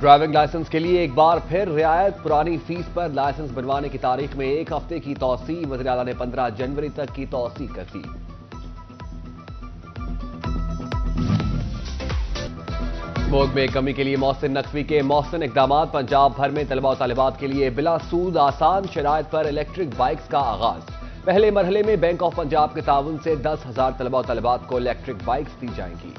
Driving licence کے لیے ایک بار پھر رعایت، پرانی فیس پر لائسنس بنوانے کی تاریخ میں 1 ہفتے کی توسیع، وزیر اعلیٰ نے 15 جنوری تک کی توسیع کر دی۔ سموگ میں کمی کے لیے محسن نقوی کے محسن اقدامات، پنجاب بھر میں طلباء و طالبات کے لیے بلا سود آسان شرائط پر الیکٹرک بائکس کا آغاز۔ پہلے مرحلے میں بینک آف پنجاب کے تعاون سے 10,000 طلباء و طالبات کو الیکٹرک بائکس دی جائیں گی۔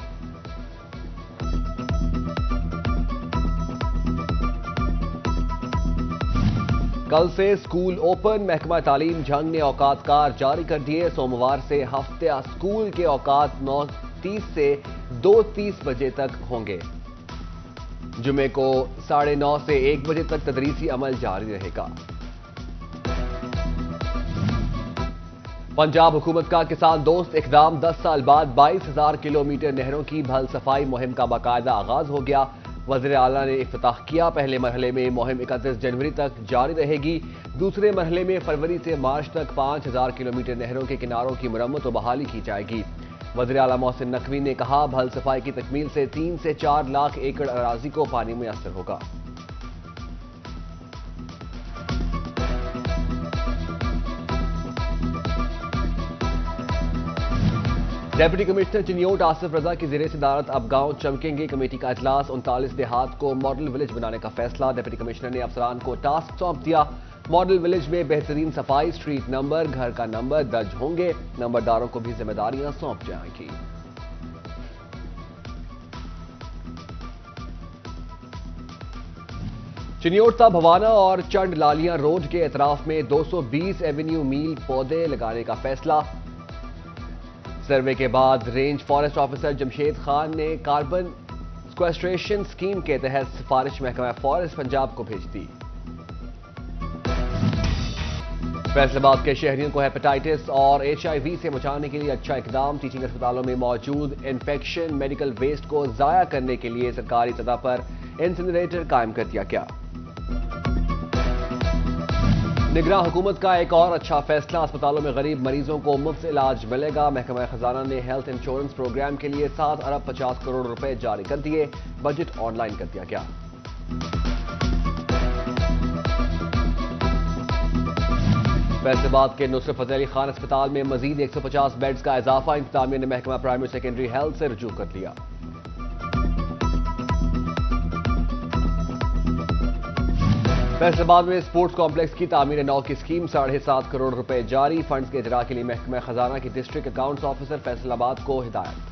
کل سے اسکول اوپن، محکمہ تعلیم جھنگ نے اوقات کار جاری کر دیے۔ سوموار سے ہفتہ اسکول کے اوقات 9:30 سے 2:30 بجے تک ہوں گے۔ جمعے کو 9:30 سے 1 بجے تک تدریسی عمل جاری رہے گا۔ پنجاب حکومت کا کسان دوست اقدام، 10 سال بعد 22,000 کلومیٹر نہروں کی بھل صفائی مہم کا باقاعدہ آغاز ہو گیا۔ وزیر اعلیٰ نے افتتاح کیا۔ پہلے مرحلے میں مہم 31 جنوری تک جاری رہے گی۔ دوسرے مرحلے میں فروری سے مارچ تک 5,000 کلومیٹر نہروں کے کناروں کی مرمت و بحالی کی جائے گی۔ وزیر اعلیٰ محسن نقوی نے کہا، بھل صفائی کی تکمیل سے 3 سے 4 لاکھ ایکڑ اراضی کو پانی میسر ہوگا۔ ڈپٹی کمشنر چنیوٹ آصف رضا کی زیر صدارت اب گاؤں چمکیں گے کمیٹی کا اجلاس، 39 دیہات کو ماڈل ولیج بنانے کا فیصلہ۔ ڈپٹی کمشنر نے افسران کو ٹاسک سونپ دیا، ماڈل ولیج میں بہترین صفائی، اسٹریٹ نمبر، گھر کا نمبر درج ہوں گے، نمبرداروں کو بھی ذمہ داریاں سونپ جائیں گی۔ چنیوٹ تا بھوانا اور چنڈ لالیاں روڈ کے اطراف میں 220 ایونیو میل پودے لگانے کا فیصلہ۔ سروے کے بعد range forest officer Jamshed Khan نے کاربن سیکویسٹریشن اسکیم کے تحت سفارش محکمہ فارسٹ پنجاب کو بھیج دی۔ فیصل آباد کے شہریوں کو ہیپاٹائٹس اور HIV سے بچانے کے لیے اچھا اقدام، ٹیچنگ اسپتالوں میں موجود انفیکشن میڈیکل ویسٹ کو ضائع کرنے کے لیے سرکاری سطح پر انسنریٹر قائم کر دیا گیا۔ نگراں حکومت کا ایک اور اچھا فیصلہ، اسپتالوں میں غریب مریضوں کو مفت علاج ملے گا۔ محکمہ خزانہ نے ہیلتھ انشورنس پروگرام کے لیے 7 ارب 50 کروڑ روپے جاری کر دیے، بجٹ آن لائن کر دیا گیا۔ فیصل آباد کے نصرت فتح علی خان اسپتال میں مزید 150 بیڈز کا اضافہ، انتظامیہ نے محکمہ پرائمری سیکنڈری ہیلتھ سے رجوع کر لیا۔ فیصل آباد میں اسپورٹس کمپلیکس کی تعمیر نو کی اسکیم، 7.5 کروڑ روپے جاری، فنڈز کے اجراء کے لیے محکمہ خزانہ کی ڈسٹرکٹ اکاؤنٹس آفیسر فیصل آباد کو ہدایت۔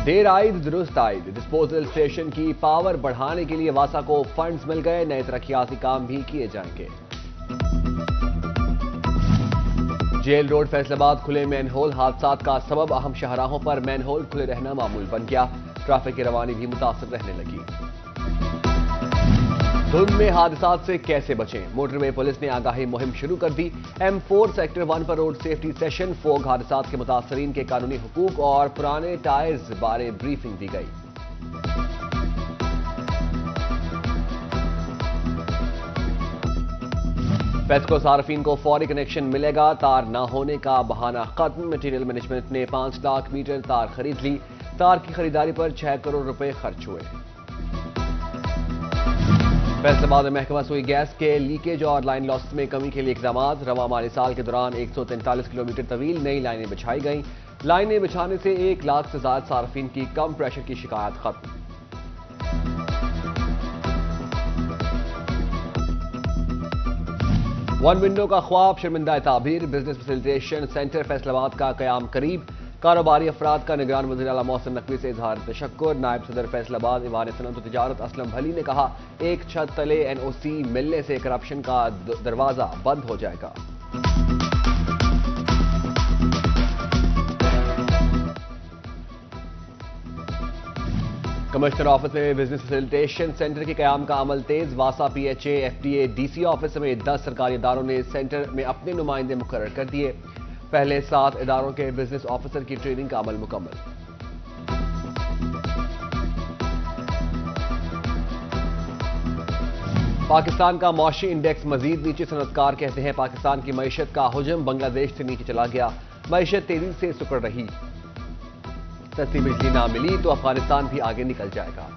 دیر آئید درست آئید، ڈسپوزل اسٹیشن کی پاور بڑھانے کے لیے واسا کو فنڈز مل گئے، نئے ترقیاتی کام بھی کیے جائیں گے۔ جیل روڈ فیصل آباد کھلے مین ہول، حادثات کا سبب اہم شاہراہوں پر مین ہول کھلے رہنا معمول بن گیا، ٹریفک کی روانی بھی متاثر رہنے لگی۔ دھند میں حادثات سے کیسے بچیں، موٹر وے پولیس نے آگاہی مہم شروع کر دی۔ M4 سیکٹر 1 پر روڈ سیفٹی سیشن، فوگ حادثات کے متاثرین کے قانونی حقوق اور پرانے ٹائرز بارے بریفنگ دی گئی۔ پیسکو صارفین کو فوری کنیکشن ملے گا، تار نہ ہونے کا بہانہ ختم، مٹیریل مینجمنٹ نے 5 لاکھ میٹر تار خرید لی، تار کی خریداری پر 6 کروڑ روپے خرچ ہوئے۔ فیصل آباد میں محکمہ سوئی گیس کے لیکیج اور لائن لاسز میں کمی کے لیے اقدامات، رواں مالی سال کے دوران 143 کلومیٹر طویل نئی لائنیں بچھائی گئیں، لائنیں بچھانے سے 1 لاکھ سے زائد صارفین کی کم پریشر کی شکایت ختم۔ ون ونڈو کا خواب شرمندہ تعبیر، بزنس فیسیلیٹیشن سینٹر فیصل آباد کا قیام قریب، کاروباری افراد کا نگران وزیر اعلیٰ محسن نقوی سے اظہار تشکر۔ نائب صدر فیصل آباد ایوان صنعت و تجارت اسلم بھلی نے کہا، ایک چھت تلے NOC ملنے سے کرپشن کا دروازہ بند ہو جائے گا۔ کمشنر آفس میں بزنس فیسیلیٹیشن سینٹر کے قیام کا عمل تیز، واسا PHA FDA DC آفس میں 10 سرکاری اداروں نے سینٹر میں اپنے نمائندے مقرر کر دیے، پہلے 7 اداروں کے بزنس آفیسر کی ٹریننگ کا عمل مکمل۔ پاکستان کا معاشی انڈیکس مزید نیچے، صنعتکار کہتے ہیں پاکستان کی معیشت کا حجم بنگلہ دیش سے نیچے چلا گیا، معیشت تیزی سے سکڑ رہی۔ سستی بجلی نہ ملی تو افغانستان بھی آگے نکل جائے گا۔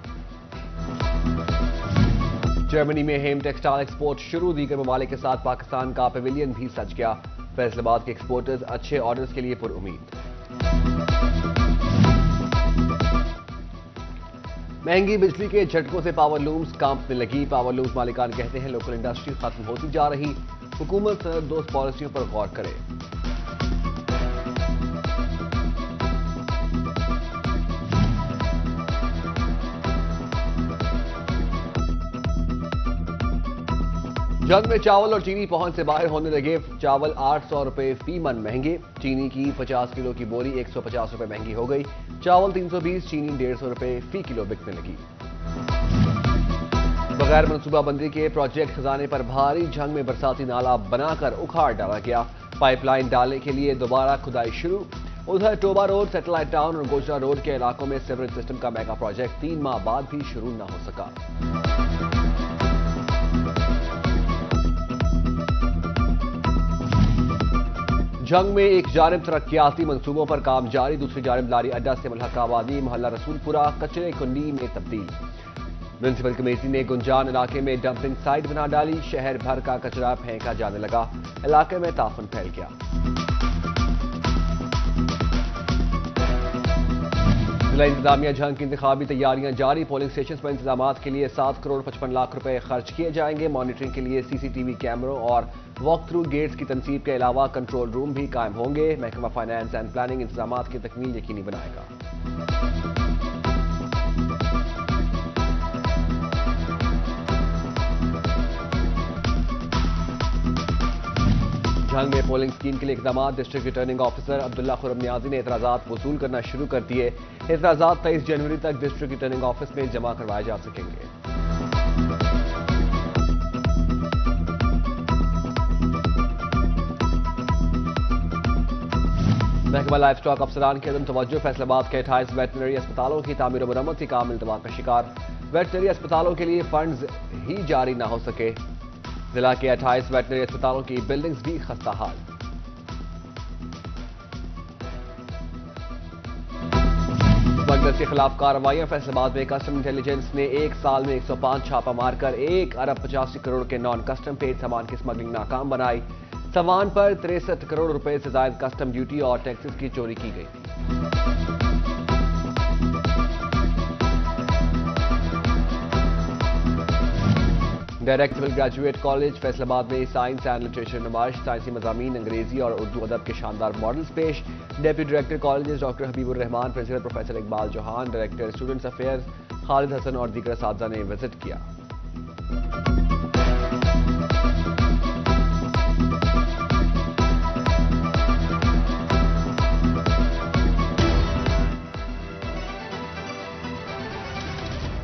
جرمنی میں ہیم ٹیکسٹائل ایکسپورٹ شروع، دیگر ممالک کے ساتھ پاکستان کا پیویلین بھی سج گیا۔ فیصل آباد کے ایکسپورٹرز اچھے آرڈرز کے لیے پر امید۔ مہنگی بجلی کے جھٹکوں سے پاور لومز کانپنے لگی۔ پاور لومز مالکان کہتے ہیں لوکل انڈسٹری ختم ہوتی جا رہی، حکومت صنعت دوست پالیسیوں پر غور کرے۔ جنگ میں چاول اور چینی پہنچ سے باہر ہونے لگے۔ چاول 800 روپے فی من مہنگے، چینی کی 50 کلو کی بوری 150 روپے مہنگی ہو گئی۔ چاول 320، چینی 150 روپے فی کلو بکنے لگی۔ بغیر منصوبہ بندی کے پروجیکٹ خزانے پر بھاری، جنگ میں برساتی نالہ بنا کر اکھاڑ ڈالا گیا۔ پائپ لائن ڈالنے کے لیے دوبارہ کھدائی شروع۔ ادھر ٹوبا روڈ، سیٹلائٹ ٹاؤن اور گوجرا روڈ کے علاقوں میں سیوریج سسٹم کا میگا پروجیکٹ 3 ماہ بعد بھی شروع نہ ہو سکا۔ جنگ میں ایک جانب ترقیاتی منصوبوں پر کام جاری، دوسری جانب لاری اڈا سے ملحقہ آبادی محلہ رسول پورہ کچرے کنڈی میں تبدیل۔ میونسپل کمیٹی نے گنجان علاقے میں ڈمپنگ سائٹ بنا ڈالی، شہر بھر کا کچرا پھینکا جانے لگا، علاقے میں تعفن پھیل گیا۔ ضلع انتظامیہ جنگ کی انتخابی تیاریاں جاری، پولنگ اسٹیشنز پر انتظامات کے لیے 7 کروڑ 55 لاکھ روپے خرچ کیے جائیں گے۔ مانیٹرنگ کے لیے CCTV کیمروں اور واک تھرو گیٹس کی تنصیب کے علاوہ کنٹرول روم بھی قائم ہوں گے۔ محکمہ فائنانس اینڈ پلاننگ انتظامات کی تکمیل یقینی بنائے گا۔ جنگ میں پولنگ اسکیم کے لیے اقدامات، ڈسٹرکٹ ریٹرننگ آفیسر عبداللہ خرم نیازی نے اعتراضات وصول کرنا شروع کر دیے۔ اعتراضات 23 جنوری تک ڈسٹرکٹ ریٹرننگ آفس میں جمع کروائے جا سکیں گے۔ محکمہ لائف اسٹاک افسران کی عدم توجہ، فیصل آباد کے 28 ویٹنری اسپتالوں کی تعمیر و مرمت کی کام التوا کا شکار۔ ویٹنری اسپتالوں کے لیے فنڈز ہی جاری نہ ہو سکے، ضلع کے 28 ویٹنری اسپتالوں کی بلڈنگز بھی خستہ حال۔ سمگلرز کے خلاف کارروائیاں، فیصل آباد میں کسٹم انٹیلیجنس نے ایک سال میں 105 چھاپہ مار کر 1 ارب 85 کروڑ کے نان کسٹم پیڈ سامان کی سمگلنگ ناکام بنائی۔ سامان پر 63 کروڑ روپے سے زائد کسٹم ڈیوٹی اور ٹیکسز کی چوری کی گئی تھی۔ Direct civil graduate college Faisal آباد میں سائنس اینڈ لٹریچر نمائش، سائنسی مضامین انگریزی اور اردو ادب کے شاندار ماڈلز پیش۔ Deputy director colleges doctor Habib ur Rahman, principal professor Iqbal Johan, director students affairs Khalid Hassan اور دیگر اساتذہ نے وزٹ کیا۔